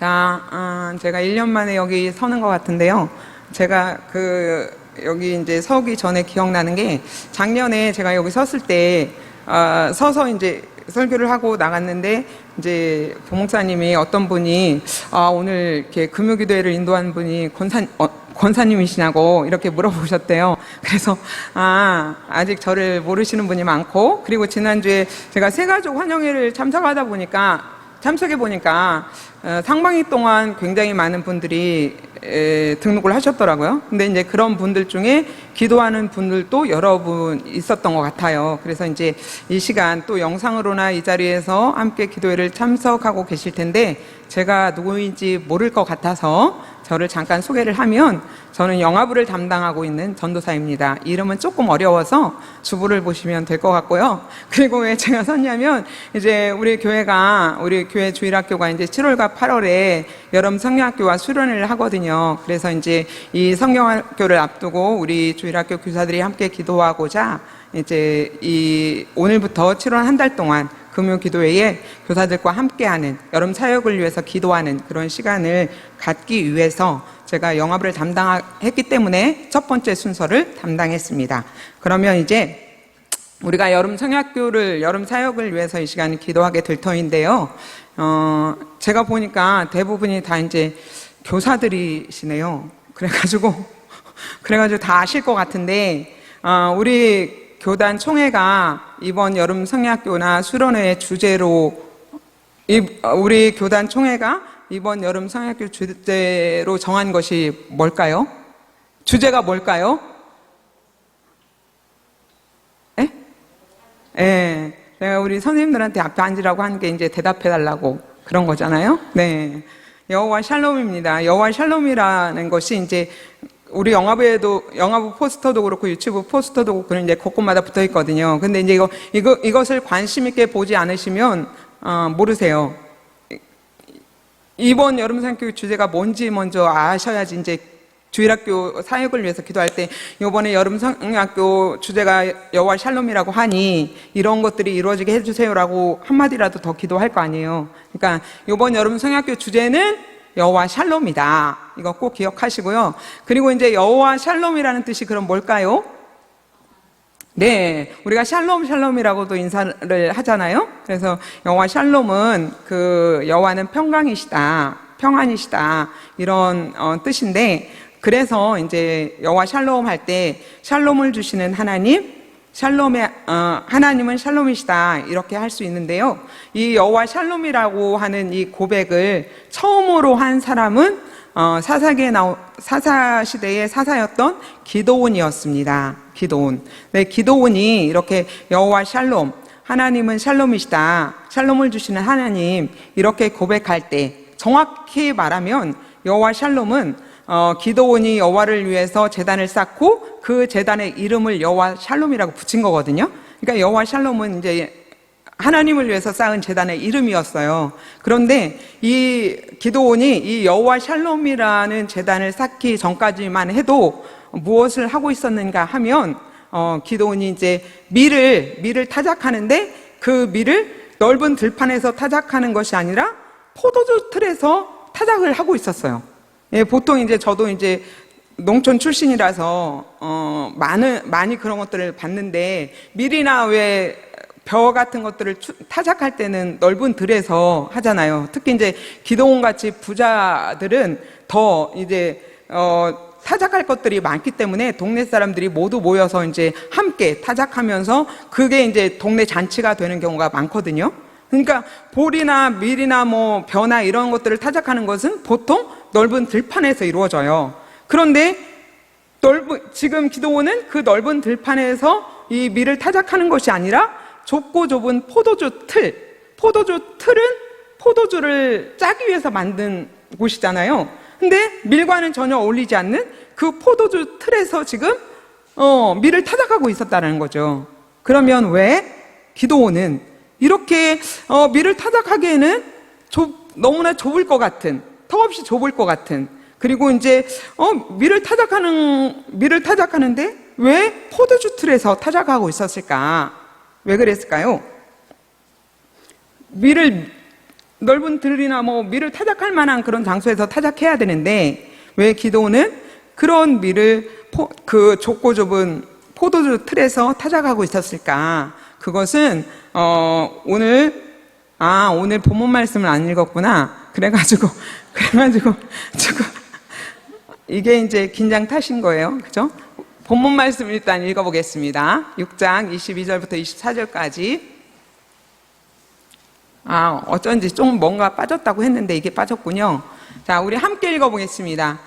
제가 1년 만에 여기 서는 것 같은데요. 제가 여기 이제 서기 전에 기억나는 게 작년에 제가 여기 섰을 때, 서서 이제 설교를 하고 나갔는데, 이제 부목사님이 어떤 분이, 오늘 이렇게 금요기도회를 인도한 분이 권사님이시냐고 이렇게 물어보셨대요. 그래서, 아직 저를 모르시는 분이 많고, 그리고 지난주에 제가 새가족 환영회를 참석해 보니까 상반기 동안 굉장히 많은 분들이 등록을 하셨더라고요. 근데 이제 그런 분들 중에 기도하는 분들도 여러 분 있었던 것 같아요. 그래서 이제 이 시간 또 영상으로나 이 자리에서 함께 기도회를 참석하고 계실 텐데, 제가 누구인지 모를 것 같아서 저를 잠깐 소개를 하면, 저는 영화부를 담당하고 있는 전도사입니다. 이름은 조금 어려워서 주부를 보시면 될 것 같고요. 그리고 왜 제가 섰냐면, 이제 우리 교회 주일학교가 이제 7월과 8월에 여름 성경학교와 수련회를 하거든요. 그래서 이제 이 성경학교를 앞두고 우리 주일학교 교사들이 함께 기도하고자, 이제 오늘부터 7월 한 달 동안 금요 기도회에 교사들과 함께하는 여름 사역을 위해서 기도하는 그런 시간을 갖기 위해서 제가 영화부를 담당했기 때문에 첫 번째 순서를 담당했습니다. 그러면 이제 우리가 여름 사역을 위해서 이 시간에 기도하게 될 터인데요. 제가 보니까 대부분이 다 이제 교사들이시네요. 그래가지고 다 아실 것 같은데, 우리 교단 총회가 이번 여름 성야학교나 수련회 주제로, 우리 교단 총회가 이번 여름 성야학교 주제로 정한 것이 뭘까요? 주제가 뭘까요? 내가 우리 선생님들한테 앞에 앉으라고 한 게 이제 대답해달라고 그런 거잖아요. 네. 여호와 샬롬입니다. 여호와 샬롬이라는 것이 이제 우리 영화부 포스터도 그렇고 유튜브 포스터도 그렇고 이제 곳곳마다 붙어 있거든요. 근데 이제 이것을 관심 있게 보지 않으시면 모르세요. 이번 여름 사역교육 주제가 뭔지 먼저 아셔야지 이제 주일학교 사역을 위해서 기도할 때, 이번에 여름 성경학교 주제가 여호와 샬롬이라고 하니 이런 것들이 이루어지게 해주세요라고 한마디라도 더 기도할 거 아니에요. 그러니까 이번 여름 성경학교 주제는 여호와 샬롬이다. 이거 꼭 기억하시고요. 그리고 이제 여호와 샬롬이라는 뜻이 그럼 뭘까요? 네, 우리가 샬롬이라고도 인사를 하잖아요. 그래서 여호와 샬롬은 여호와는 평안이시다 이런 뜻인데, 그래서 이제 여호와 샬롬 할 때 샬롬을 주시는 하나님은 샬롬이시다 이렇게 할 수 있는데요. 이 여호와 샬롬이라고 하는 이 고백을 처음으로 한 사람은 사사시대의 사사였던 기드온이었습니다. 네, 기드온이 이렇게 여호와 샬롬, 하나님은 샬롬이시다, 샬롬을 주시는 하나님 이렇게 고백할 때, 정확히 말하면 여호와 샬롬은 기드온이 여호와를 위해서 제단을 쌓고 그 제단의 이름을 여호와 샬롬이라고 붙인 거거든요. 그러니까 여호와 샬롬은 이제 하나님을 위해서 쌓은 제단의 이름이었어요. 그런데 이 기드온이 이 여호와 샬롬이라는 제단을 쌓기 전까지만 해도 무엇을 하고 있었는가 하면, 기드온이 이제 밀을 타작하는데, 그 밀을 넓은 들판에서 타작하는 것이 아니라 포도주 틀에서 타작을 하고 있었어요. 예, 보통 이제 저도 이제 농촌 출신이라서 많이 그런 것들을 봤는데, 밀이나 왜 벼 같은 것들을 타작할 때는 넓은 들에서 하잖아요. 특히 이제 기드온 같이 부자들은 더 이제 타작할 것들이 많기 때문에 동네 사람들이 모두 모여서 이제 함께 타작하면서 그게 이제 동네 잔치가 되는 경우가 많거든요. 그러니까 볼이나 밀이나 뭐 벼나 이런 것들을 타작하는 것은 보통 넓은 들판에서 이루어져요. 그런데 지금 기드온은 그 넓은 들판에서 이 밀을 타작하는 것이 아니라 좁고 좁은 포도주 틀은 포도주를 짜기 위해서 만든 곳이잖아요. 근데 밀과는 전혀 어울리지 않는 그 포도주 틀에서 지금 밀을 타작하고 있었다는 거죠. 그러면 왜 기드온은 이렇게 밀을 타작하기에는 너무나 좁을 것 같은, 턱없이 좁을 것 같은, 그리고 이제 밀을 타작하는데 왜 포도주 틀에서 타작하고 있었을까? 왜 그랬을까요? 밀을 넓은 들이나 뭐 밀을 타작할 만한 그런 장소에서 타작해야 되는데 왜 기드온은 그런 밀을 그 좁고 좁은 포도주 틀에서 타작하고 있었을까? 그것은 오늘 본문 말씀을 안 읽었구나. 그래가지고 지금 이게 이제 긴장 타신 거예요, 그죠? 본문 말씀을 일단 읽어보겠습니다. 6장 22절부터 24절까지. 어쩐지 좀 뭔가 빠졌다고 했는데 이게 빠졌군요. 자, 우리 함께 읽어보겠습니다.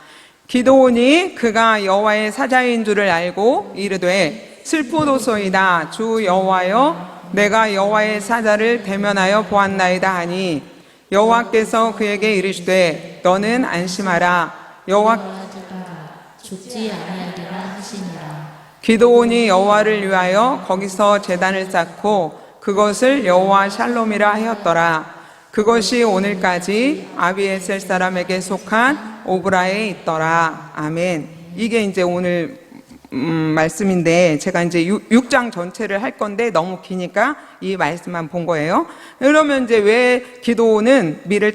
기드온이 그가 여호와의 사자인 줄을 알고 이르되 슬프도소이다. 주 여호와여, 내가 여호와의 사자를 대면하여 보았나이다 하니 여호와께서 그에게 이르시되 너는 안심하라. 여호와 죽지 아니하리라 하시니라. 기드온이 여호와를 위하여 거기서 제단을 쌓고 그것을 여호와 샬롬이라 하였더라. 그것이 오늘까지 아비에셀 사람에게 속한 오브라에 있더라. 아멘. 이게 이제 오늘 말씀인데 제가 이제 6장 전체를 할 건데 너무 기니까 이 말씀만 본 거예요. 그러면 이제 왜 기드온은 밀을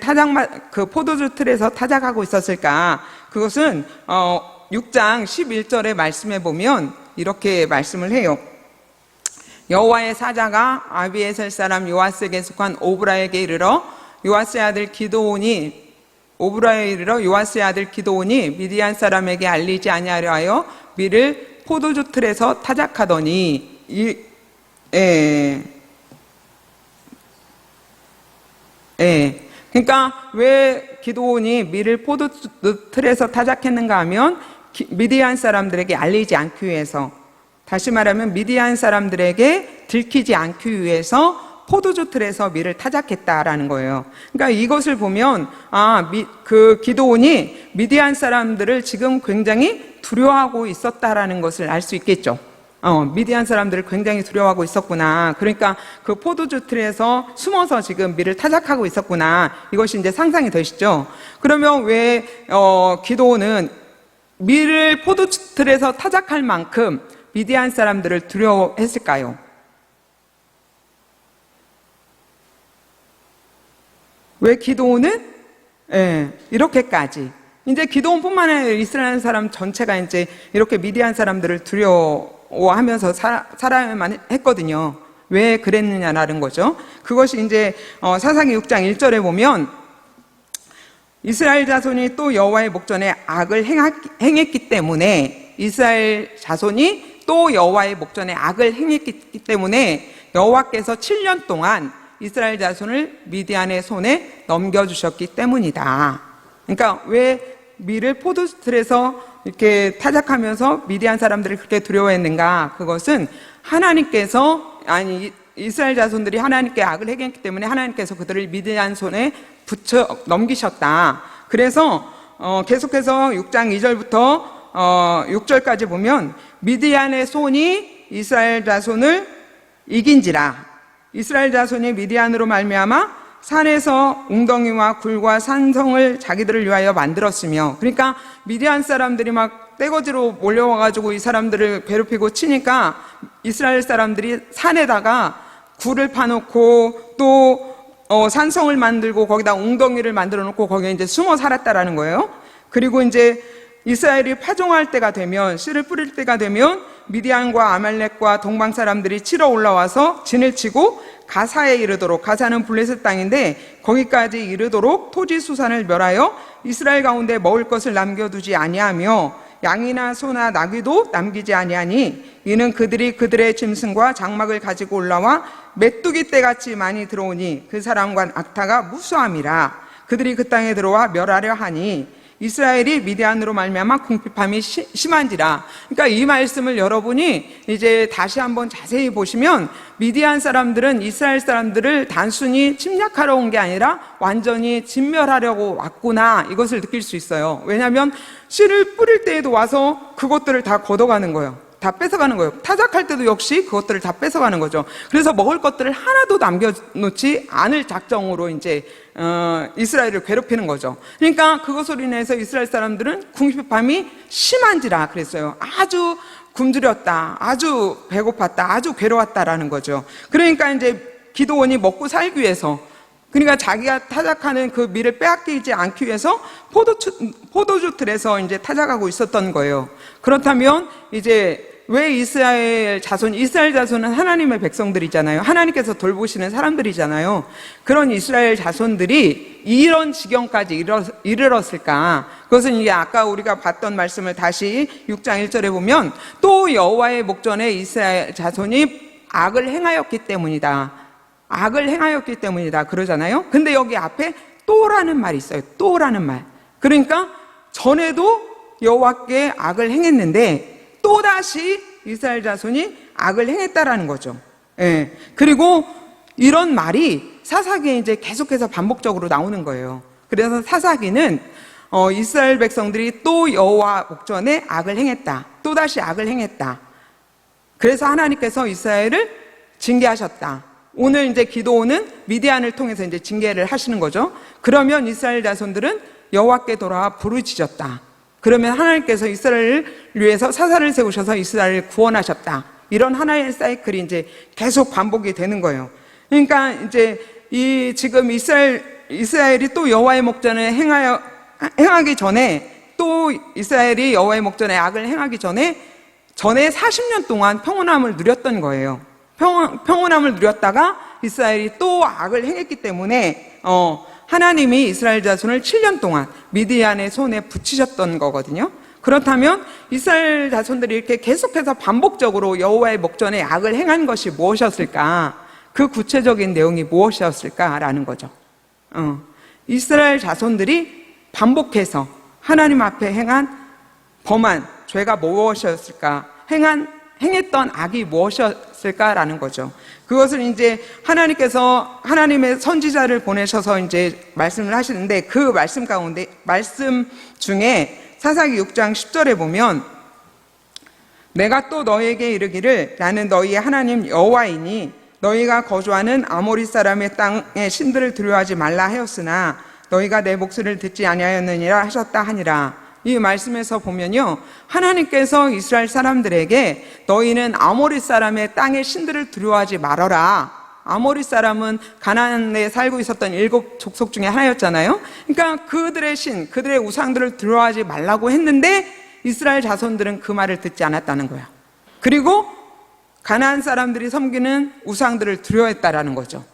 그 포도주 틀에서 타작하고 있었을까? 그것은 6장 11절의 말씀에 보면 이렇게 말씀을 해요. 여호와의 사자가 아비에셀 사람 요아스에게 속한 오브라에게 이르러 요아스의 아들 기드온이 미디안 사람에게 알리지 아니하려 하여 밀을 포도주 틀에서 타작하더니 그러니까 왜 기드온이 밀을 포도주 틀에서 타작했는가 하면 미디안 사람들에게 알리지 않기 위해서, 다시 말하면 미디안 사람들에게 들키지 않기 위해서 포도주 틀에서 밀을 타작했다라는 거예요. 그러니까 이것을 보면 그 기드온이 미디안 사람들을 지금 굉장히 두려워하고 있었다라는 것을 알 수 있겠죠. 미디안 사람들을 굉장히 두려워하고 있었구나. 그러니까 그 포도주 틀에서 숨어서 지금 밀을 타작하고 있었구나. 이것이 이제 상상이 되시죠. 그러면 왜 기드온은 밀을 포도주 틀에서 타작할 만큼 미디안 사람들을 두려워했을까요? 왜 기드온은 이렇게까지 이제 기드온뿐만 아니라 이스라엘 사람 전체가 이제 이렇게 미디안 사람들을 두려워하면서 살아야만 했거든요. 왜 그랬느냐라는 거죠. 그것이 이제 사사기 6장 1절에 보면 이스라엘 자손이 또 여호와의 목전에 악을 행했기 때문에 여호와께서 7년 동안 이스라엘 자손을 미디안의 손에 넘겨주셨기 때문이다. 그러니까 왜 밀을 포도주틀에서 이렇게 타작하면서 미디안 사람들을 그렇게 두려워했는가? 그것은 이스라엘 자손들이 하나님께 악을 행했기 때문에 하나님께서 그들을 미디안 손에 넘기셨다. 그래서 계속해서 6장 2절부터 6절까지 보면 미디안의 손이 이스라엘 자손을 이긴지라. 이스라엘 자손이 미디안으로 말미암아 산에서 웅덩이와 굴과 산성을 자기들을 위하여 만들었으며, 그러니까 미디안 사람들이 막 떼거지로 몰려와가지고 이 사람들을 괴롭히고 치니까 이스라엘 사람들이 산에다가 굴을 파놓고 또 산성을 만들고 거기다 웅덩이를 만들어 놓고 거기에 이제 숨어 살았다라는 거예요. 그리고 이제 이스라엘이 파종할 때가 되면, 씨를 뿌릴 때가 되면 미디안과 아말렉과 동방 사람들이 치러 올라와서 진을 치고 가사에 이르도록, 가사는 블레셋 땅인데 거기까지 이르도록 토지 수산을 멸하여 이스라엘 가운데 먹을 것을 남겨두지 아니하며 양이나 소나 나귀도 남기지 아니하니 이는 그들이 그들의 짐승과 장막을 가지고 올라와 메뚜기 떼같이 많이 들어오니 그 사람과 악타가 무수함이라. 그들이 그 땅에 들어와 멸하려 하니 이스라엘이 미디안으로 말미암아 궁핍함이 심한지라. 그러니까 이 말씀을 여러분이 이제 다시 한번 자세히 보시면 미디안 사람들은 이스라엘 사람들을 단순히 침략하러 온 게 아니라 완전히 진멸하려고 왔구나, 이것을 느낄 수 있어요. 왜냐하면 씨를 뿌릴 때에도 와서 그것들을 다 걷어가는 거예요. 다 뺏어가는 거예요. 타작할 때도 역시 그것들을 다 뺏어가는 거죠. 그래서 먹을 것들을 하나도 남겨놓지 않을 작정으로 이제 이스라엘을 괴롭히는 거죠. 그러니까 그것으로 인해서 이스라엘 사람들은 궁핍함이 심한지라 그랬어요. 아주 굶주렸다, 아주 배고팠다, 아주 괴로웠다라는 거죠. 그러니까 이제 기드온이 먹고 살기 위해서 그러니까 자기가 타작하는 그 밀을 빼앗기지 않기 위해서 포도주 틀에서 이제 타작하고 있었던 거예요. 그렇다면 이제 왜 이스라엘 자손은 하나님의 백성들이잖아요. 하나님께서 돌보시는 사람들이잖아요. 그런 이스라엘 자손들이 이런 지경까지 이르렀을까? 그것은 이게 아까 우리가 봤던 말씀을 다시 6장 1절에 보면 또 여호와의 목전에 이스라엘 자손이 악을 행하였기 때문이다. 악을 행하였기 때문이다. 그러잖아요. 근데 여기 앞에 또라는 말이 있어요. 또라는 말. 그러니까 전에도 여호와께 악을 행했는데 또다시 이스라엘 자손이 악을 행했다라는 거죠. 예. 그리고 이런 말이 사사기에 이제 계속해서 반복적으로 나오는 거예요. 그래서 사사기는 이스라엘 백성들이 또 여호와 목전에 악을 행했다. 또다시 악을 행했다. 그래서 하나님께서 이스라엘을 징계하셨다. 오늘 이제 기도는 미디안을 통해서 이제 징계를 하시는 거죠. 그러면 이스라엘 자손들은 여호와께 돌아와 부르짖었다. 그러면 하나님께서 이스라엘을 위해서 사사를 세우셔서 이스라엘을 구원하셨다. 이런 하나의 사이클이 이제 계속 반복이 되는 거예요. 그러니까 이제 지금 이스라엘이 또 여호와의 목전에 행하기 전에 또 이스라엘이 여호와의 목전에 악을 행하기 전에 40년 동안 평온함을 누렸던 거예요. 평온함을 누렸다가 이스라엘이 또 악을 행했기 때문에 하나님이 이스라엘 자손을 7년 동안 미디안의 손에 붙이셨던 거거든요. 그렇다면 이스라엘 자손들이 이렇게 계속해서 반복적으로 여호와의 목전에 악을 행한 것이 무엇이었을까? 그 구체적인 내용이 무엇이었을까라는 거죠. 이스라엘 자손들이 반복해서 하나님 앞에 범한 죄가 무엇이었을까? 행했던 악이 무엇이었을까라는 거죠. 그것을 이제 하나님께서 하나님의 선지자를 보내셔서 이제 말씀을 하시는데 그 말씀 중에 사사기 6장 10절에 보면 내가 또 너에게 이르기를 나는 너희의 하나님 여호와이니 너희가 거주하는 아모리 사람의 땅의 신들을 두려워하지 말라 하였으나 너희가 내 목소리를 듣지 아니하였느니라 하셨다 하니라. 이 말씀에서 보면요, 하나님께서 이스라엘 사람들에게 너희는 아모리 사람의 땅의 신들을 두려워하지 말아라. 아모리 사람은 가나안에 살고 있었던 7 족속 중에 하나였잖아요. 그러니까 그들의 그들의 우상들을 두려워하지 말라고 했는데 이스라엘 자손들은 그 말을 듣지 않았다는 거야. 그리고 가나안 사람들이 섬기는 우상들을 두려워했다라는 거죠.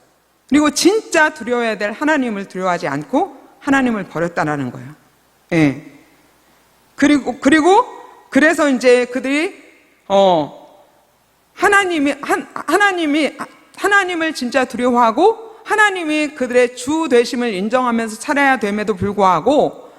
그리고 진짜 두려워해야 될 하나님을 두려워하지 않고 하나님을 버렸다라는 거예요. 예. 그래서 이제 그들이 하나님을 진짜 두려워하고 하나님이 그들의 주 되심을 인정하면서 살아야 됨에도 불구하고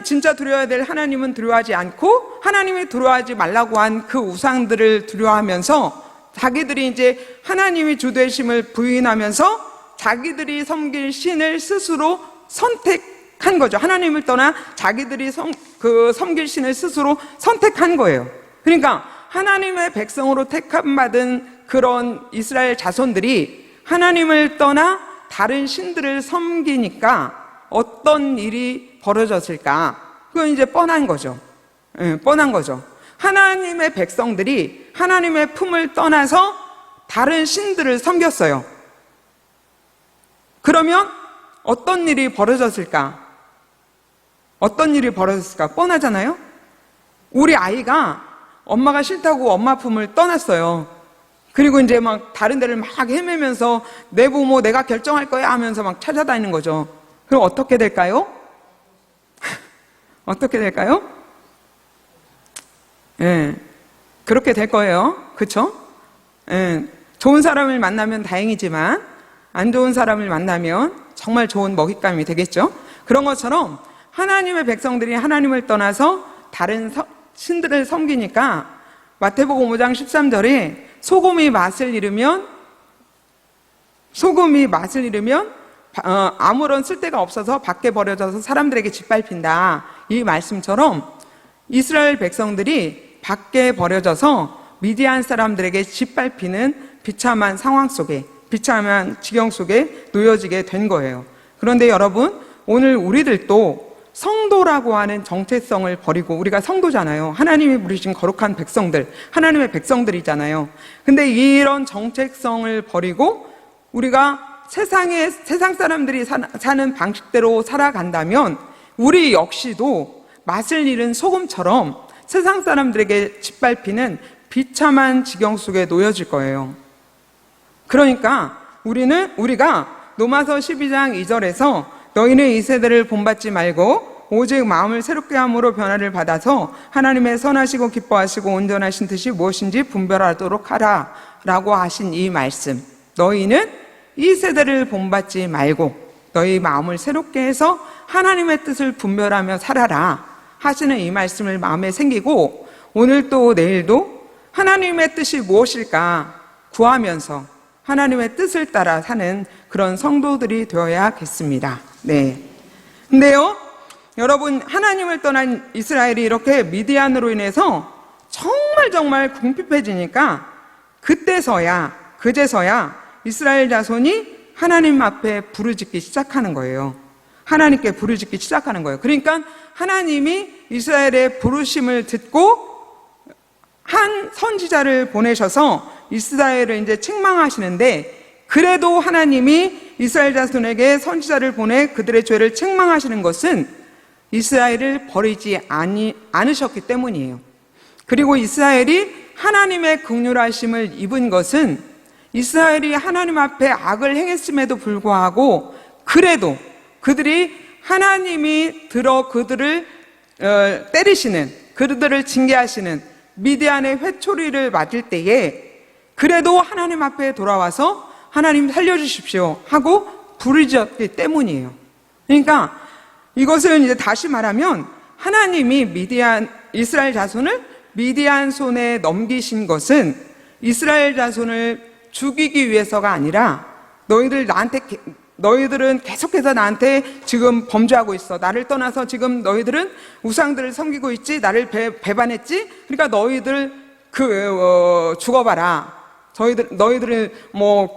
진짜 두려워야 될 하나님은 두려워하지 않고 하나님이 두려워하지 말라고 한 그 우상들을 두려워하면서 자기들이 이제 하나님이 주 되심을 부인하면서 자기들이 섬길 신을 스스로 선택한 거죠. 하나님을 떠나 자기들이 섬길 신을 스스로 선택한 거예요. 그러니까 하나님의 백성으로 택함받은 그런 이스라엘 자손들이 하나님을 떠나 다른 신들을 섬기니까 어떤 일이 벌어졌을까? 그건 이제 뻔한 거죠. 뻔한 거죠. 하나님의 백성들이 하나님의 품을 떠나서 다른 신들을 섬겼어요. 그러면 어떤 일이 벌어졌을까? 어떤 일이 벌어졌을까? 뻔하잖아요? 우리 아이가 엄마가 싫다고 엄마 품을 떠났어요. 그리고 이제 막 다른 데를 막 헤매면서 내 부모 내가 결정할 거야 하면서 막 찾아다니는 거죠. 그럼 어떻게 될까요? 어떻게 될까요? 예, 그렇게 될 거예요. 그쵸? 예, 좋은 사람을 만나면 다행이지만 안 좋은 사람을 만나면 정말 좋은 먹잇감이 되겠죠? 그런 것처럼 하나님의 백성들이 하나님을 떠나서 다른 신들을 섬기니까 마태복음 5장 13절에 소금이 맛을 잃으면 아무런 쓸데가 없어서 밖에 버려져서 사람들에게 짓밟힌다. 이 말씀처럼 이스라엘 백성들이 밖에 버려져서 미디안 사람들에게 짓밟히는 비참한 상황 속에, 비참한 지경 속에 놓여지게 된 거예요. 그런데 여러분, 오늘 우리들도 성도라고 하는 정체성을 버리고, 우리가 성도잖아요. 하나님이 부르신 거룩한 백성들, 하나님의 백성들이잖아요. 근데 이런 정체성을 버리고 우리가 세상 사람들이 사는 방식대로 살아간다면 우리 역시도 맛을 잃은 소금처럼 세상 사람들에게 짓밟히는 비참한 지경 속에 놓여질 거예요. 그러니까 우리가 로마서 12장 2절에서 너희는 이 세대를 본받지 말고 오직 마음을 새롭게 함으로 변화를 받아서 하나님의 선하시고 기뻐하시고 온전하신 뜻이 무엇인지 분별하도록 하라 라고 하신 이 말씀, 너희는 이 세대를 본받지 말고 너희 마음을 새롭게 해서 하나님의 뜻을 분별하며 살아라 하시는 이 말씀을 마음에 새기고 오늘 또 내일도 하나님의 뜻이 무엇일까 구하면서 하나님의 뜻을 따라 사는 그런 성도들이 되어야겠습니다. 네. 근데요, 여러분, 하나님을 떠난 이스라엘이 이렇게 미디안으로 인해서 정말 궁핍해지니까 그제서야 이스라엘 자손이 하나님 앞에 부르짖기 시작하는 거예요. 하나님께 부르짖기 시작하는 거예요. 그러니까 하나님이 이스라엘의 부르심을 듣고 한 선지자를 보내셔서 이스라엘을 이제 책망하시는데, 그래도 하나님이 이스라엘 자손에게 선지자를 보내 그들의 죄를 책망하시는 것은 이스라엘을 버리지 않으셨기 때문이에요. 그리고 이스라엘이 하나님의 긍휼하심을 입은 것은 이스라엘이 하나님 앞에 악을 행했음에도 불구하고 그래도 그들이 하나님이 그들을 때리시는, 그들을 징계하시는 미디안의 회초리를 맞을 때에 그래도 하나님 앞에 돌아와서 하나님 살려주십시오 하고 부르짖었기 때문이에요. 그러니까 이것은 이제 다시 말하면 하나님이 이스라엘 자손을 미디안 손에 넘기신 것은 이스라엘 자손을 죽이기 위해서가 아니라 너희들은 계속해서 나한테 지금 범죄하고 있어. 나를 떠나서 지금 너희들은 우상들을 섬기고 있지. 나를 배반했지. 그러니까 너희들 죽어봐라. 너희들은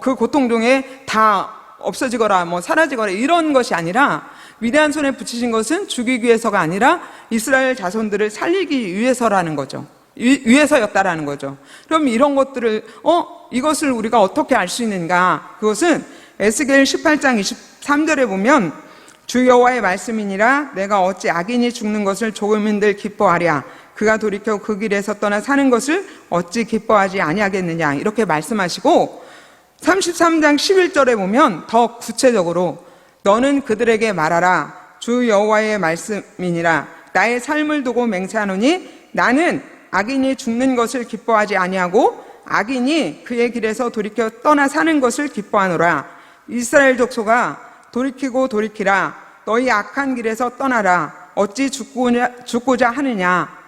그 고통 중에 다 없어지거라, 사라지거라, 이런 것이 아니라 미디안 손에 붙이신 것은 죽이기 위해서가 아니라 이스라엘 자손들을 살리기 위해서라는 거죠. 위해서였다라는 거죠. 그럼 이런 것들을 이것을 우리가 어떻게 알 수 있는가? 그것은 에스겔 18장 23절에 보면 주 여호와의 말씀이니라 내가 어찌 악인이 죽는 것을 조금인들 기뻐하랴 그가 돌이켜 그 길에서 떠나 사는 것을 어찌 기뻐하지 아니하겠느냐 이렇게 말씀하시고 33장 11절에 보면 더 구체적으로 너는 그들에게 말하라 주 여호와의 말씀이니라 나의 삶을 두고 맹세하노니 나는 악인이 죽는 것을 기뻐하지 아니하고 악인이 그의 길에서 돌이켜 떠나 사는 것을 기뻐하노라 이스라엘 족속아 돌이키라 너희 악한 길에서 떠나라 어찌 죽고자 하느냐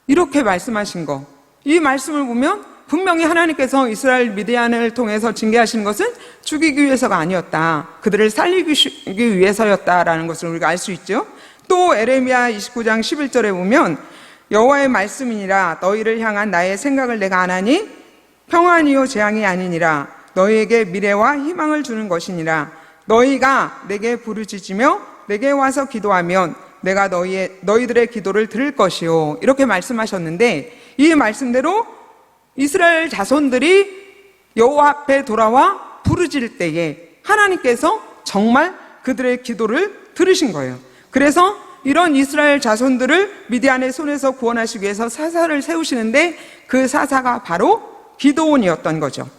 이렇게 말씀하신 거. 이 말씀을 보면 분명히 하나님께서 이스라엘 미디안을 통해서 징계하신 것은 죽이기 위해서가 아니었다. 그들을 살리기 위해서였다라는 것을 우리가 알 수 있죠. 또 에레미야 29장 11절에 보면 여호와의 말씀이니라 너희를 향한 나의 생각을 내가 아나니 평안이요 재앙이 아니니라 너희에게 미래와 희망을 주는 것이니라 너희가 내게 부르짖으며 내게 와서 기도하면 내가 너희들의 기도를 들을 것이요 이렇게 말씀하셨는데 이 말씀대로 이스라엘 자손들이 여호와 앞에 돌아와 부르짖을 때에 하나님께서 정말 그들의 기도를 들으신 거예요. 그래서 이런 이스라엘 자손들을 미디안의 손에서 구원하시기 위해서 사사를 세우시는데 그 사사가 바로 기드온이었던 거죠.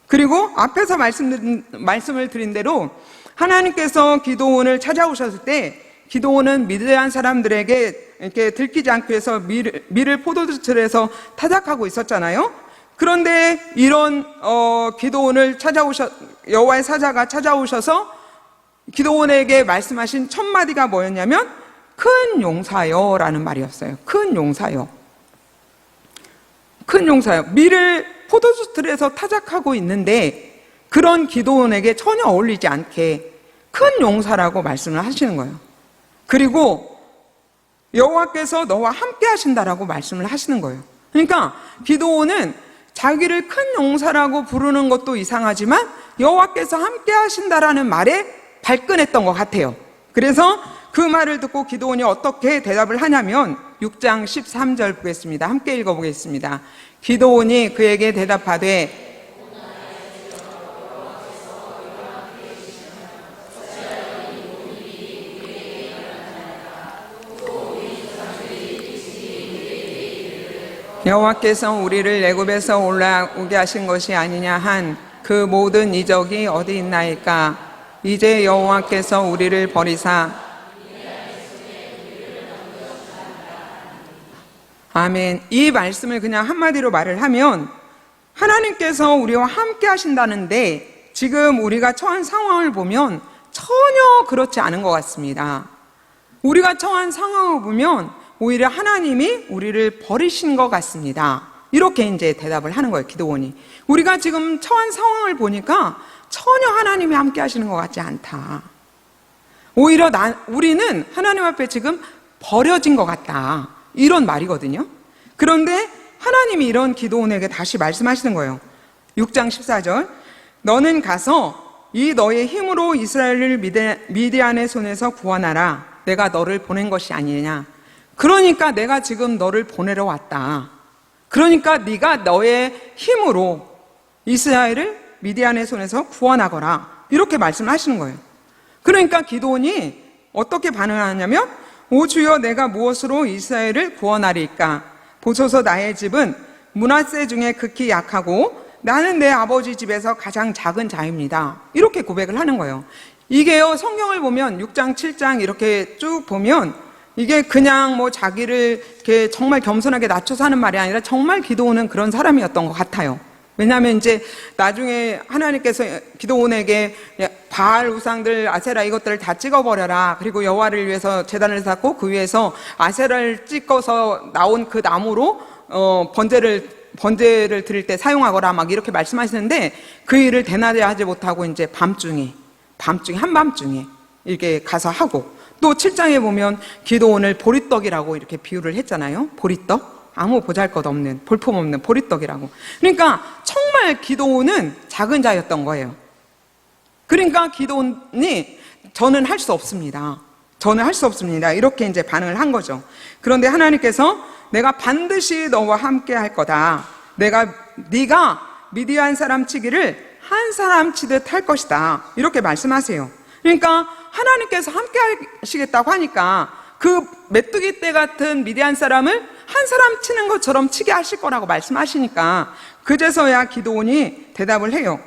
그리고 앞에서 말씀을 드린 대로 하나님께서 기드온을 찾아오셨을 때 기드온은 미디안 사람들에게 이렇게 들키지 않기 위해서 밀을 포도주틀에서 타작하고 있었잖아요. 그런데 이런 기드온을 여호와의 사자가 찾아오셔서 기드온에게 말씀하신 첫 마디가 뭐였냐면 큰 용사여라는 말이었어요. 큰 용사여. 밀을 포도주틀에서 타작하고 있는데 그런 기드온에게 전혀 어울리지 않게 큰 용사라고 말씀을 하시는 거예요. 그리고 여호와께서 너와 함께 하신다라고 말씀을 하시는 거예요. 그러니까 기드온은 자기를 큰 용사라고 부르는 것도 이상하지만 여호와께서 함께 하신다라는 말에 발끈했던 것 같아요. 그래서 그 말을 듣고 기드온이 어떻게 대답을 하냐면 6장 13절 보겠습니다. 함께 읽어보겠습니다. 기드온이 그에게 대답하되 여호와께서 우리를 애굽에서 올라오게 하신 것이 아니냐 한 그 모든 이적이 어디 있나이까? 이제 여호와께서 우리를 버리사 아멘. 이 말씀을 그냥 한마디로 말을 하면 하나님께서 우리와 함께 하신다는데 지금 우리가 처한 상황을 보면 전혀 그렇지 않은 것 같습니다. 우리가 처한 상황을 보면 오히려 하나님이 우리를 버리신 것 같습니다. 이렇게 이제 대답을 하는 거예요, 기도원이. 우리가 지금 처한 상황을 보니까 전혀 하나님이 함께 하시는 것 같지 않다. 오히려 우리는 하나님 앞에 지금 버려진 것 같다. 이런 말이거든요. 그런데 하나님이 이런 기도원에게 다시 말씀하시는 거예요. 6장 14절. 너는 가서 이 너의 힘으로 이스라엘을 미디안의 손에서 구원하라. 내가 너를 보낸 것이 아니냐. 그러니까 내가 지금 너를 보내러 왔다. 그러니까 네가 너의 힘으로 이스라엘을 미디안의 손에서 구원하거라. 이렇게 말씀을 하시는 거예요. 그러니까 기도원이 어떻게 반응하냐면 오 주여 내가 무엇으로 이스라엘을 구원하리까? 보소서 나의 집은 므낫세 중에 극히 약하고 나는 내 아버지 집에서 가장 작은 자입니다. 이렇게 고백을 하는 거예요. 이게요, 성경을 보면 6장, 7장 이렇게 쭉 보면 이게 그냥 뭐 자기를 이렇게 정말 겸손하게 낮춰서 하는 말이 아니라 정말 기도원은 그런 사람이었던 것 같아요. 왜냐하면 이제 나중에 하나님께서 기도원에게 바알 우상들 아세라 이것들을 다 찍어버려라. 그리고 여호와를 위해서 제단을 쌓고 그 위에서 아세라를 찍어서 나온 그 나무로 번제를 드릴 때 사용하거라 막 이렇게 말씀하시는데 그 일을 대낮에 하지 못하고 이제 한밤중에 이렇게 가서 하고 또 7장에 보면 기도원을 보리떡이라고 이렇게 비유를 했잖아요. 보리떡? 아무 보잘것없는 볼품없는 보리떡이라고. 그러니까 정말 기도원은 작은 자였던 거예요. 그러니까 기도원이 저는 할 수 없습니다. 이렇게 이제 반응을 한 거죠. 그런데 하나님께서 내가 반드시 너와 함께 할 거다. 네가 미디안 사람 치기를 한 사람 치듯 할 것이다. 이렇게 말씀하세요. 그러니까 하나님께서 함께 하시겠다고 하니까 그 메뚜기 떼 같은 미디안 사람을 한 사람 치는 것처럼 치게 하실 거라고 말씀하시니까 그제서야 기도원이 대답을 해요.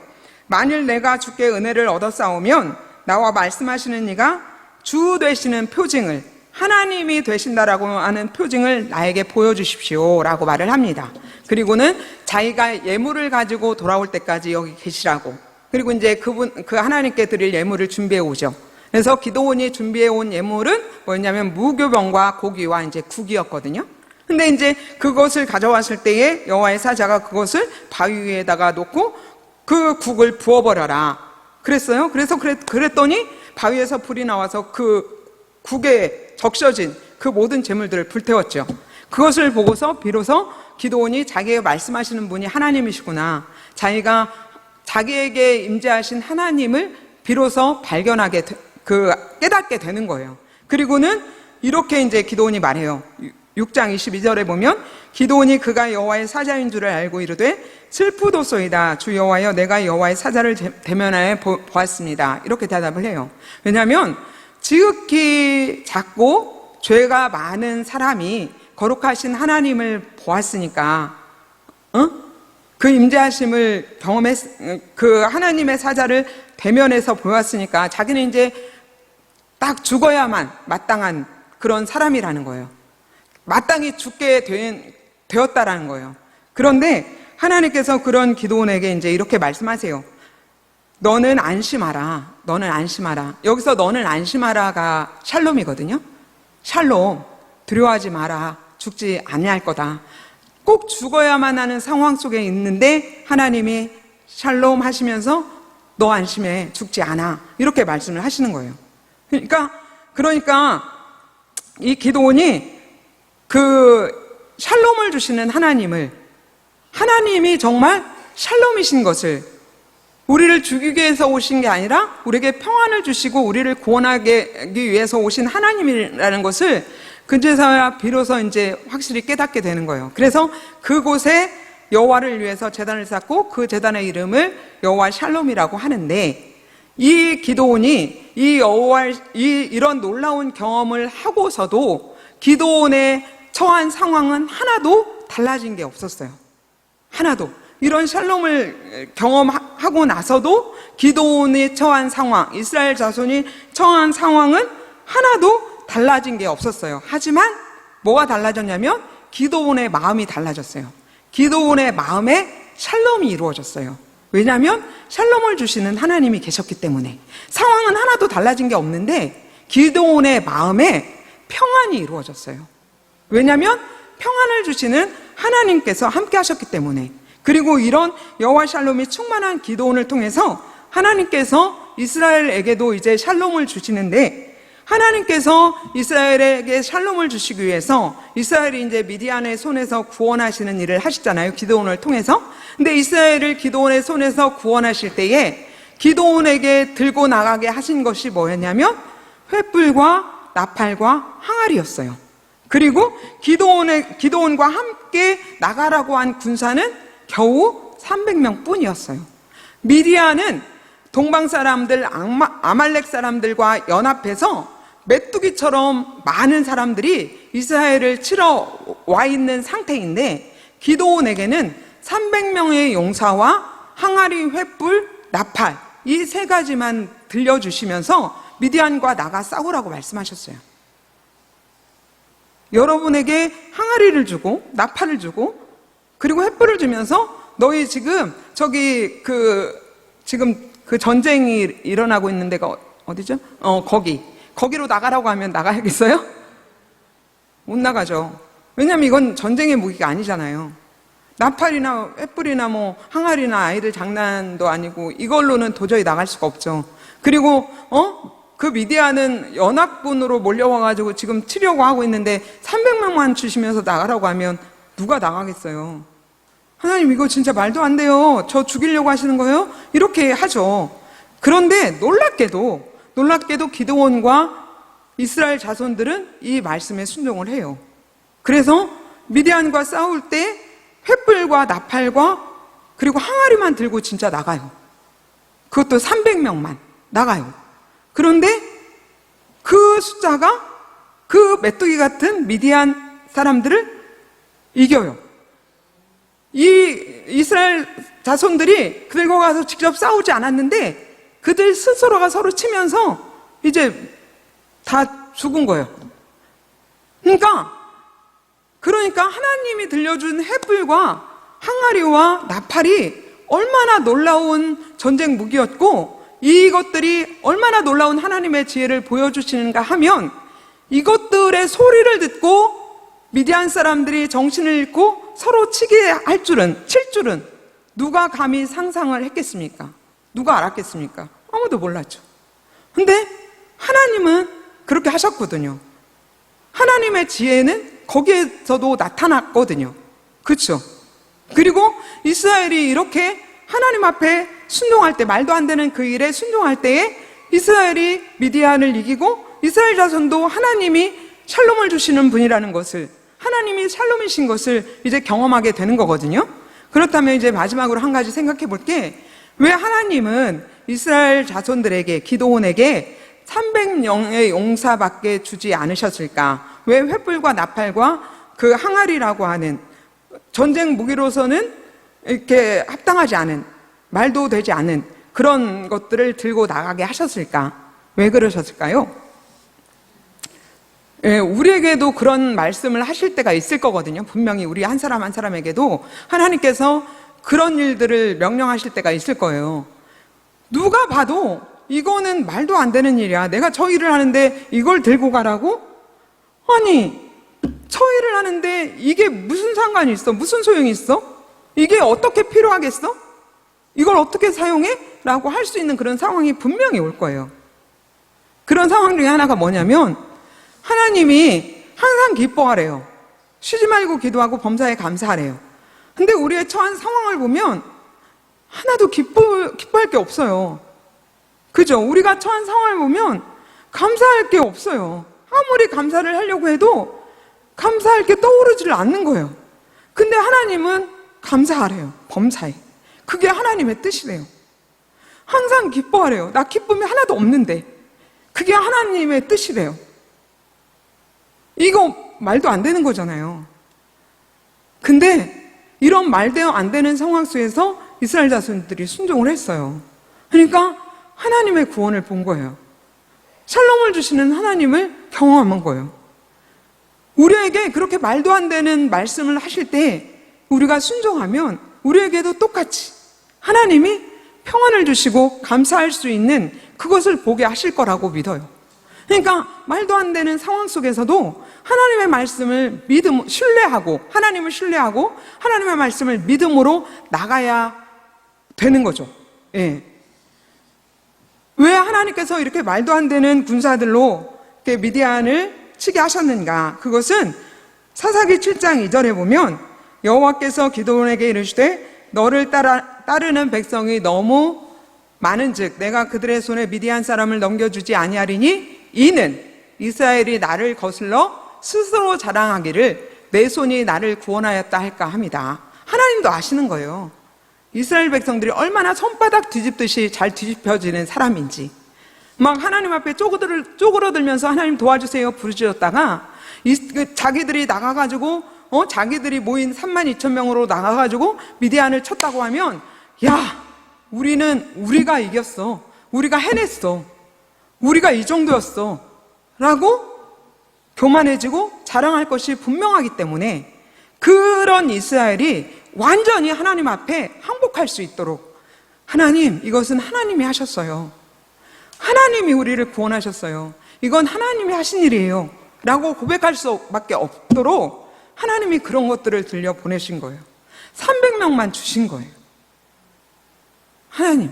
만일 내가 주께 은혜를 얻어싸우면 나와 말씀하시는 이가 주 되시는 표징을 하나님이 되신다라고 하는 표징을 나에게 보여주십시오 라고 말을 합니다. 그리고는 자기가 예물을 가지고 돌아올 때까지 여기 계시라고. 그리고 이제 그 하나님께 드릴 예물을 준비해 오죠. 그래서 기도원이 준비해 온 예물은 뭐였냐면 무교병과 고기와 이제 국이었거든요. 근데 이제 그것을 가져왔을 때에 여호와의 사자가 그것을 바위 위에다가 놓고 그 국을 부어버려라 그랬어요. 그래서 그랬더니 바위에서 불이 나와서 그 국에 적셔진 그 모든 재물들을 불태웠죠. 그것을 보고서 비로소 기도원이 자기에게 말씀하시는 분이 하나님이시구나, 자기가 자기에게 임재하신 하나님을 비로소 깨닫게 되는 거예요. 그리고는 이렇게 이제 기도원이 말해요. 6장 22절에 보면 기도원이 그가 여호와의 사자인 줄을 알고 이르되 슬프도소이다. 주 여호와여 내가 여호와의 사자를 대면하여 보았습니다. 이렇게 대답을 해요. 왜냐하면 지극히 작고 죄가 많은 사람이 거룩하신 하나님을 보았으니까 그 임재하심을 그 하나님의 사자를 대면해서 보았으니까 자기는 이제 딱 죽어야만 마땅한 그런 사람이라는 거예요. 마땅히 죽게 되었다라는 거예요. 그런데 하나님께서 그런 기도원에게 이제 이렇게 말씀하세요. 너는 안심하라. 여기서 너는 안심하라가 샬롬이거든요. 샬롬, 두려워하지 마라. 죽지 아니할 거다. 꼭 죽어야만 하는 상황 속에 있는데 하나님이 샬롬 하시면서 너 안심해, 죽지 않아. 이렇게 말씀을 하시는 거예요. 그러니까 이 기도원이 그 샬롬을 주시는 하나님이 정말 샬롬이신 것을, 우리를 죽이기 위해서 오신 게 아니라 우리에게 평안을 주시고 우리를 구원하기 위해서 오신 하나님이라는 것을 그제서야 비로소 이제 확실히 깨닫게 되는 거예요. 그래서 그곳에 여호와를 위해서 제단을 쌓고 그 제단의 이름을 여호와 샬롬이라고 하는데, 이 기도원이 이런 놀라운 경험을 하고서도 기도원의 처한 상황은 하나도 달라진 게 없었어요. 하나도. 이런 샬롬을 경험하고 나서도 기드온이 처한 상황, 이스라엘 자손이 처한 상황은 하나도 달라진 게 없었어요. 하지만 뭐가 달라졌냐면 기드온의 마음이 달라졌어요. 기드온의 마음에 샬롬이 이루어졌어요. 왜냐하면 샬롬을 주시는 하나님이 계셨기 때문에. 상황은 하나도 달라진 게 없는데 기드온의 마음에 평안이 이루어졌어요. 왜냐하면 평안을 주시는 하나님께서 함께 하셨기 때문에. 그리고 이런 여호와 샬롬이 충만한 기드온을 통해서 하나님께서 이스라엘에게도 이제 샬롬을 주시는데, 하나님께서 이스라엘에게 샬롬을 주시기 위해서 이스라엘이 이제 미디안의 손에서 구원하시는 일을 하시잖아요. 기드온을 통해서. 근데 이스라엘을 기드온의 손에서 구원하실 때에 기드온에게 들고 나가게 하신 것이 뭐였냐면 횃불과 나팔과 항아리였어요. 그리고 기드온과 함께 나가라고 한 군사는 겨우 300명 뿐이었어요. 미디안은 동방 사람들, 아말렉 사람들과 연합해서 메뚜기처럼 많은 사람들이 이스라엘을 치러 와 있는 상태인데, 기드온에게는 300명의 용사와 항아리, 횃불, 나팔, 이 세 가지만 들려주시면서 미디안과 나가 싸우라고 말씀하셨어요. 여러분에게 항아리를 주고 나팔을 주고 그리고 횃불을 주면서 너희 지금 지금 그 전쟁이 일어나고 있는 데가 어디죠? 거기로 나가라고 하면 나가야겠어요? 못 나가죠. 왜냐면 이건 전쟁의 무기가 아니잖아요. 나팔이나 횃불이나 뭐 항아리나 아이들 장난도 아니고 이걸로는 도저히 나갈 수가 없죠. 그리고 그 미디안은 연합군으로 몰려와가지고 지금 치려고 하고 있는데 300명만 주시면서 나가라고 하면 누가 나가겠어요? 하나님, 이거 진짜 말도 안 돼요. 저 죽이려고 하시는 거예요? 이렇게 하죠. 그런데 놀랍게도 기드온과 이스라엘 자손들은 이 말씀에 순종을 해요. 그래서 미디안과 싸울 때 횃불과 나팔과 그리고 항아리만 들고 진짜 나가요. 그것도 300명만 나가요. 그런데 그 숫자가 그 메뚜기 같은 미디안 사람들을 이겨요. 이 이스라엘 자손들이 들고 가서 직접 싸우지 않았는데 그들 스스로가 서로 치면서 이제 다 죽은 거예요. 그러니까 하나님이 들려준 횃불과 항아리와 나팔이 얼마나 놀라운 전쟁 무기였고 이것들이 얼마나 놀라운 하나님의 지혜를 보여주시는가 하면, 이것들의 소리를 듣고 미디안 사람들이 정신을 잃고 서로 칠 줄은 누가 감히 상상을 했겠습니까? 누가 알았겠습니까? 아무도 몰랐죠. 근데 하나님은 그렇게 하셨거든요. 하나님의 지혜는 거기에서도 나타났거든요. 그렇죠? 그리고 이스라엘이 이렇게 하나님 앞에 순종할 때, 말도 안 되는 그 일에 순종할 때에 이스라엘이 미디안을 이기고 이스라엘 자손도 하나님이 샬롬을 주시는 분이라는 것을, 하나님이 샬롬이신 것을 이제 경험하게 되는 거거든요. 그렇다면 이제 마지막으로 한 가지 생각해 볼게, 왜 하나님은 이스라엘 자손들에게, 기드온에게 300명의 용사밖에 주지 않으셨을까? 왜 횃불과 나팔과 그 항아리라고 하는 전쟁 무기로서는 이렇게 합당하지 않은, 말도 되지 않은 그런 것들을 들고 나가게 하셨을까? 왜 그러셨을까요? 우리에게도 그런 말씀을 하실 때가 있을 거거든요. 분명히 우리 한 사람 한 사람에게도 하나님께서 그런 일들을 명령하실 때가 있을 거예요. 누가 봐도 이거는 말도 안 되는 일이야. 내가 저 일을 하는데 이걸 들고 가라고? 아니, 저 일을 하는데 이게 무슨 상관이 있어? 무슨 소용이 있어? 이게 어떻게 필요하겠어? 이걸 어떻게 사용해? 라고 할 수 있는 그런 상황이 분명히 올 거예요. 그런 상황 중에 하나가 뭐냐면 하나님이 항상 기뻐하래요. 쉬지 말고 기도하고 범사에 감사하래요. 근데 우리의 처한 상황을 보면 하나도 기뻐할 게 없어요. 그죠? 우리가 처한 상황을 보면 감사할 게 없어요. 아무리 감사를 하려고 해도 감사할 게 떠오르지를 않는 거예요. 근데 하나님은 감사하래요. 범사에. 그게 하나님의 뜻이래요. 항상 기뻐하래요. 나 기쁨이 하나도 없는데 그게 하나님의 뜻이래요. 이거 말도 안 되는 거잖아요. 근데 이런 말대로 안 되는 상황 속에서 이스라엘 자손들이 순종을 했어요. 그러니까 하나님의 구원을 본 거예요. 샬롬을 주시는 하나님을 경험한 거예요. 우리에게 그렇게 말도 안 되는 말씀을 하실 때 우리가 순종하면 우리에게도 똑같이 하나님이 평안을 주시고 감사할 수 있는 그것을 보게 하실 거라고 믿어요. 그러니까 말도 안 되는 상황 속에서도 하나님의 말씀을 신뢰하고 하나님을 신뢰하고 하나님의 말씀을 믿음으로 나가야 되는 거죠. 예. 왜 하나님께서 이렇게 말도 안 되는 군사들로 이렇게 미디안을 치게 하셨는가? 그것은 사사기 7장 2절에 보면 여호와께서 기드온에게 이르시되 너를 따르는 백성이 너무 많은즉 내가 그들의 손에 미디안 사람을 넘겨주지 아니하리니 이는 이스라엘이 나를 거슬러 스스로 자랑하기를 내 손이 나를 구원하였다 할까 합니다. 하나님도 아시는 거예요. 이스라엘 백성들이 얼마나 손바닥 뒤집듯이 잘 뒤집혀지는 사람인지, 막 하나님 앞에 쪼그러들면서 하나님 도와주세요 부르짖었다가 자기들이 나가가지고 자기들이 모인 32,000명으로 나가가지고 미디안을 쳤다고 하면 야, 우리가 이겼어, 우리가 해냈어, 우리가 이 정도였어 라고 교만해지고 자랑할 것이 분명하기 때문에 그런 이스라엘이 완전히 하나님 앞에 항복할 수 있도록, 하나님, 이것은 하나님이 하셨어요, 하나님이 우리를 구원하셨어요, 이건 하나님이 하신 일이에요 라고 고백할 수밖에 없도록 하나님이 그런 것들을 들려 보내신 거예요. 300명만 주신 거예요, 하나님.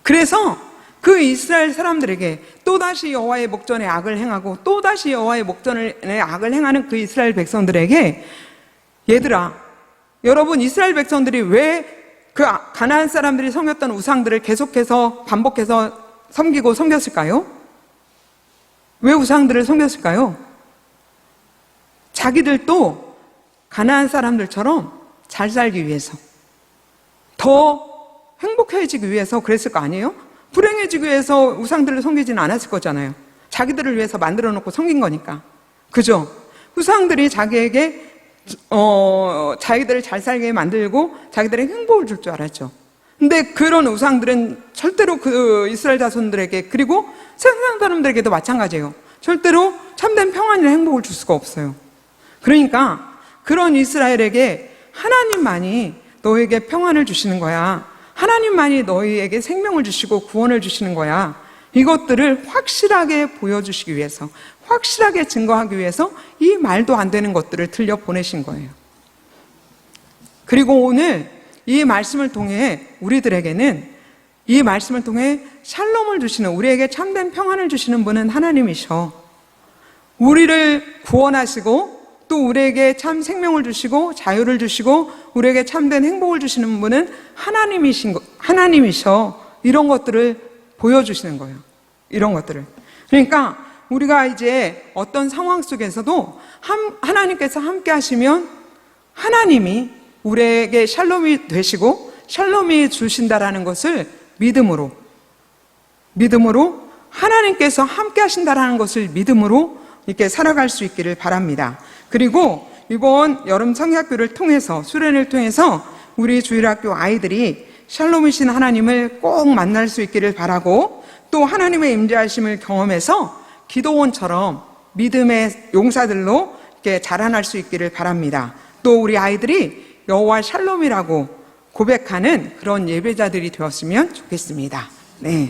그래서 그 이스라엘 사람들에게 또다시 여호와의 목전에 악을 행하고 또다시 여호와의 목전에 악을 행하는 그 이스라엘 백성들에게, 얘들아, 여러분, 이스라엘 백성들이 왜 그 가나안 사람들이 섬겼던 우상들을 계속해서 반복해서 섬기고 섬겼을까요? 왜 우상들을 섬겼을까요? 자기들도 가나안 사람들처럼 잘 살기 위해서, 더 행복해지기 위해서 그랬을 거 아니에요? 불행해지기 위해서 우상들을 섬기지는 않았을 거잖아요. 자기들을 위해서 만들어 놓고 섬긴 거니까. 그죠? 우상들이 자기에게 자기들을 잘 살게 만들고 자기들의 행복을 줄 줄 알았죠. 근데 그런 우상들은 절대로 그 이스라엘 자손들에게, 그리고 세상 사람들에게도 마찬가지예요. 절대로 참된 평안이나 행복을 줄 수가 없어요. 그러니까 그런 이스라엘에게 하나님만이 너에게 평안을 주시는 거야, 하나님만이 너희에게 생명을 주시고 구원을 주시는 거야, 이것들을 확실하게 보여주시기 위해서, 확실하게 증거하기 위해서 이 말도 안 되는 것들을 들려 보내신 거예요. 그리고 오늘 이 말씀을 통해 우리들에게는, 이 말씀을 통해 샬롬을 주시는, 우리에게 참된 평안을 주시는 분은 하나님이셔. 우리를 구원하시고 또 우리에게 참 생명을 주시고 자유를 주시고 우리에게 참된 행복을 주시는 분은 하나님이셔. 이런 것들을 보여주시는 거예요. 이런 것들을. 그러니까 우리가 이제 어떤 상황 속에서도 하나님께서 함께 하시면 하나님이 우리에게 샬롬이 되시고 샬롬이 주신다라는 것을 믿음으로 하나님께서 함께 하신다라는 것을 믿음으로 이렇게 살아갈 수 있기를 바랍니다. 그리고 이번 여름 성경학교를 통해서, 수련을 통해서 우리 주일학교 아이들이 샬롬이신 하나님을 꼭 만날 수 있기를 바라고, 또 하나님의 임재하심을 경험해서 기도원처럼 믿음의 용사들로 이렇게 자라날 수 있기를 바랍니다. 또 우리 아이들이 여호와 샬롬이라고 고백하는 그런 예배자들이 되었으면 좋겠습니다. 네.